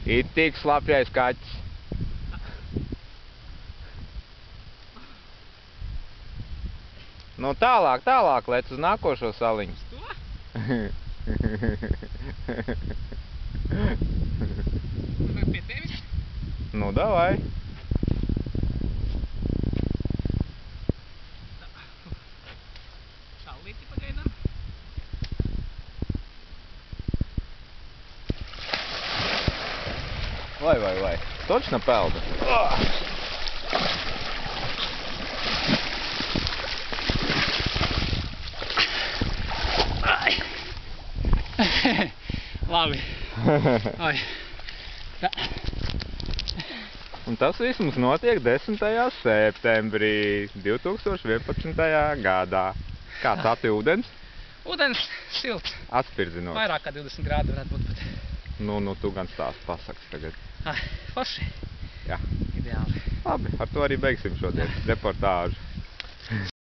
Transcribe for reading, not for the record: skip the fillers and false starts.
Ir tik slapjais kaķis. Nu tālāk, tālāk, lec uz nākošo saliņu. Uz to? Vai pie tevis? Nu, davai. Šallīti pagaidām. Vai. Точно pelda? Labi. Ai. Tā. Un tas viss mums notiek 10. septembrī 2011. gadā. Kāds ati ūdens? Ūdens silts. Atspirdzinots. Vairāk kā 20 grādi varētu būt pat. Nu, tu gan stāst pasaks tagad. Ai, forši. Jā. Ideāli. Labi, ar to arī beigsim šodien reportāžu.